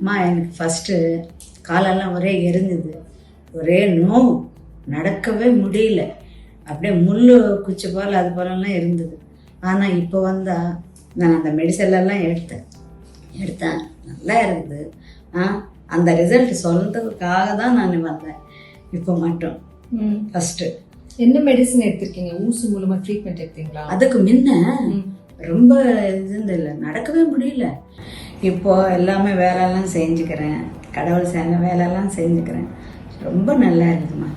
அம்மா எனக்கு ஃபஸ்ட்டு காலெல்லாம் ஒரே எரிஞ்சுது, ஒரே நோவு, நடக்கவே முடியல, அப்படியே முள் குச்சி போல் அது போலலாம் இருந்தது. ஆனால் இப்போ வந்தால் நான் அந்த மெடிசன்லாம் எடுத்தேன் நல்லா இருக்குது. அந்த ரிசல்ட் சொல்றதுக்காக தான் நான் வந்தேன். இப்போ மட்டும் ஃபஸ்ட்டு என்ன மெடிசன் எடுத்திருக்கீங்க? ஊசி மூலமா ட்ரீட்மெண்ட் எடுத்தீங்களா? அதுக்கு முன்ன ரொம்ப இது இல்லை, நடக்கவே முடியல. இப்போ எல்லாமே வேலையெல்லாம் செஞ்சுக்கிறேன், கடவுள் செய்ய வேலையெல்லாம் செஞ்சுக்கிறேன். ரொம்ப நல்லா இருக்குதுமா.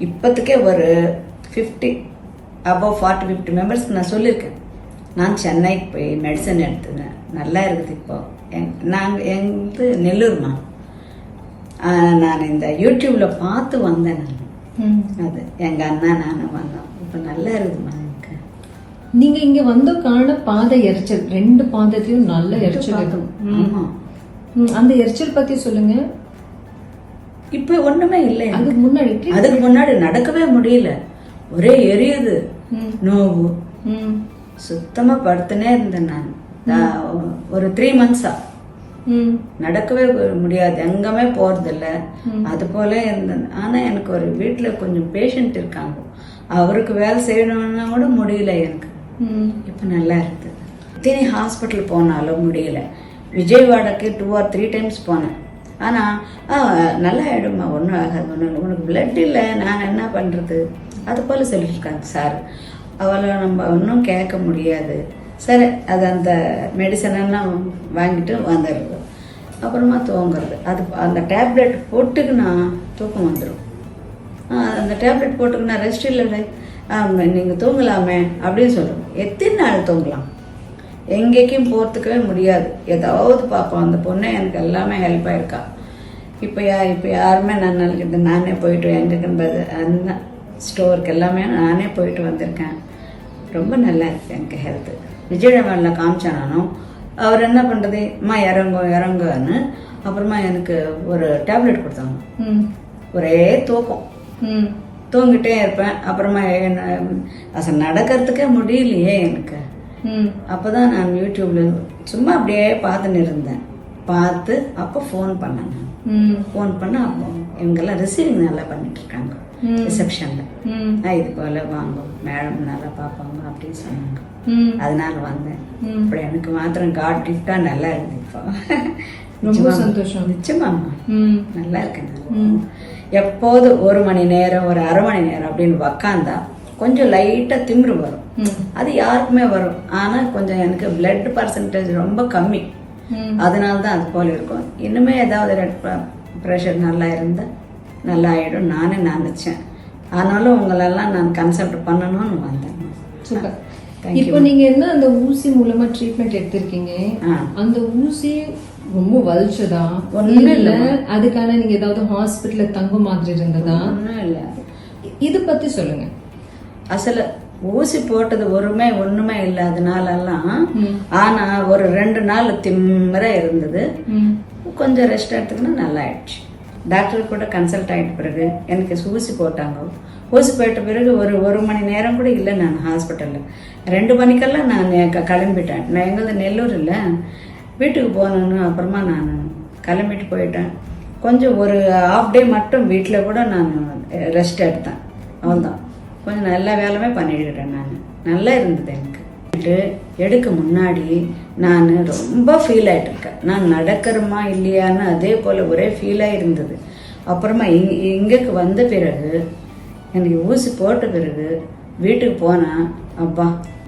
இப்போத்துக்கே ஒரு 40-50 மெம்பர்ஸ்க்கு நான் சொல்லியிருக்கேன். நான் சென்னைக்கு போய் மெடிசன் எடுத்துக்கிறேன், நல்லா இருக்குது. இப்போ நாங்கள் எங்களுக்கு நெல்லூர்மா. நான் இந்த யூடியூப்பில் பார்த்து வந்தேன். நான் அது எங்கள் அண்ணா நானும் வந்தோம். இப்போ நல்லா இருக்குதுமா எனக்கு. நீங்க இங்க வந்த காரணம் பாதை எரிச்சல், 2 பாதத்தையும் நல்ல எரிச்சல். ஆமா, அந்த எரிச்சல் பத்தி சொல்லுங்க. இப்ப ஒண்ணுமே இல்லை. அதுக்கு முன்னாடி நடக்கவே முடியல, ஒரே எரியுது, நோவு, சுத்தமா படுத்துனே இருந்தேன் நான். ஒரு 3 months நடக்கவே முடியாது, எங்கமே போறதில்ல, அது போல இருந்தேன். ஆனா எனக்கு ஒரு வீட்டுல கொஞ்சம் பேஷண்ட் இருக்காங்க, அவருக்கு வேலை செய்யணும்னா கூட முடியல எனக்கு. இப்ப நல்லா இருக்குது. இத்தனை ஹாஸ்பிட்டல் போனாலும் முடியல. விஜயவாடாக்கு 2 or 3 times போனேன். ஆனால் நல்லா ஆகிடுமா, ஒன்றும் ஆகாது, ஒன்றும் இல்லை, உனக்கு பிளட் இல்லை, நான் என்ன பண்ணுறது, அது போல் சொல்லியிருக்காங்க சார். அவளை நம்ம ஒன்றும் கேட்க முடியாது. சரி, அது அந்த மெடிசனெல்லாம் வாங்கிட்டு வந்துடுறது, அப்புறமா தூங்குறது. அது அந்த டேப்லெட் போட்டுக்குன்னா தூக்கம் வந்துடும். அந்த டேப்லெட் போட்டுக்குன்னா ரெஸ்ட் இல்லை, நீங்கள் தூங்கலாமே அப்படின்னு சொல்லுவோம். எத்தனை நாள் தூங்கலாம்? எங்கேயும் போகிறதுக்கவே முடியாது. ஏதாவது பார்ப்போம். அந்த பொண்ணை எனக்கு எல்லாமே ஹெல்ப் ஆயிருக்கா. இப்போ யாருமே நானே போயிட்டு எங்கேன்றது அந்த ஸ்டோருக்கு எல்லாமே நானே போயிட்டு வந்திருக்கேன். ரொம்ப நல்லா இருக்கு எனக்கு ஹெல்த்து. விஜயவாடில் காமிச்சானாலும் அவர் என்ன பண்ணுறது, அம்மா இறங்குன்னு அப்புறமா எனக்கு ஒரு டேப்லெட் கொடுத்தாங்க. ஒரே தூக்கம், தூங்கிட்டே இருப்பேன். அப்புறமா அசல் நடக்கிறதுக்கே முடியலையே எனக்கு. அப்போதான் நான் யூடியூப்ல சும்மா அப்படியே பார்த்துன்னு இருந்தேன். பார்த்து அப்போ ஃபோன் பண்ணேன். ஃபோன் பண்ண அப்போ இவங்கெல்லாம் ரிசீவிங் நல்லா பண்ணிட்டு இருக்காங்க ரிசப்ஷன்ல. இது போல வாங்க மேடம் நல்லா பார்ப்பாங்க அப்படின்னு சொன்னாங்க. அதனால வந்தேன். அப்படி எனக்கு மாத்திரம் காட் கிஃப்டா நல்லா இருக்கு. இப்போ ரொம்ப சந்தோஷம். நிச்சயமாம்மா நல்லா இருக்கேன். எப்போது 1 மணி நேரம், ஒரு அரை மணி நேரம் அப்படின்னு உக்காந்தா கொஞ்சம் லைட்டா திமிரு வரும். அது யாருக்குமே வரும். ஆனா கொஞ்சம் எனக்கு பிளட் பர்சன்டேஜ் ரொம்ப கம்மி, அதனால்தான் அது போல இருக்கும். இன்னுமே ஏதாவது ப்ரெஷர் நல்லா இருந்தா நல்லா ஆயிடும் நானே நினைச்சேன். ஆனாலும் உங்களெல்லாம் நான் கன்சல்ட் பண்ணணும்னு வந்தேன். சூப்பர். இப்போ நீங்க என்ன அந்த ஊசி மூலமா ட்ரீட்மெண்ட் எடுத்திருக்கீங்க, அந்த ஊசி ரொம்ப வலிச்சதா? ஒண்ணும் இல்ல. அதுக்கான நீங்க ஏதாவது ஹாஸ்பிட்டல்ல தங்க மாதிரி இருந்ததா? ஒண்ணும் இல்ல. இது பத்தி சொல்லுங்க. அசல ஊசி போட்டது ஒண்ணுமே இல்லை அதனாலலாம். ஆனா ஒரு 2 நாள் திமிர இருந்தது. கொஞ்சம் ரெஸ்ட் எடுத்துக்கினா நல்லா ஆயிடுச்சு. டாக்டர் கூட கன்சல்ட் ஆயிட்ட பிறகு எனக்கு ஊசி போட்டாங்க. ஊசி போயிட்ட பிறகு ஒரு மணி நேரம் கூட இல்லை நான் ஹாஸ்பிட்டல்ல. 2 மணிக்கெல்லாம் நான் கிளம்பிட்டேன். நான் எங்களது நெல்லூர் இல்லை, வீட்டுக்கு போனேன்னு அப்புறமா நான் கிளம்பிட்டு போயிட்டேன். கொஞ்சம் ஒரு ஹாஃப் டே மட்டும் வீட்டில் கூட நான் ரெஸ்ட் எடுத்தேன். அவள்தான் கொஞ்சம் நல்ல வேலைமே பண்ணிடுறேன். நான் நல்லா இருந்தது எனக்கு. எடுக்க முன்னாடி நான் ரொம்ப ஃபீல் ஆகிட்டு இருக்கேன். நான் நடக்கிறோமா இல்லையான்னு அதே போல் ஒரே ஃபீலாக இருந்தது. அப்புறமா இங்கேக்கு வந்த பிறகு எனக்கு ஊசி போட்ட பிறகு வீட்டுக்கு போனால் அப்பா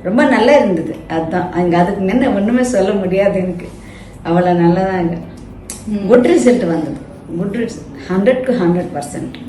ரொம்ப நல்லா இருந்தது. அதுதான் அங்கே அதுக்கு முன்ன ஒன்றுமே சொல்ல முடியாது எனக்கு. அவ்வளோ நல்லதாங்க. குட் ரிசல்ட் வந்தது. Good result 100%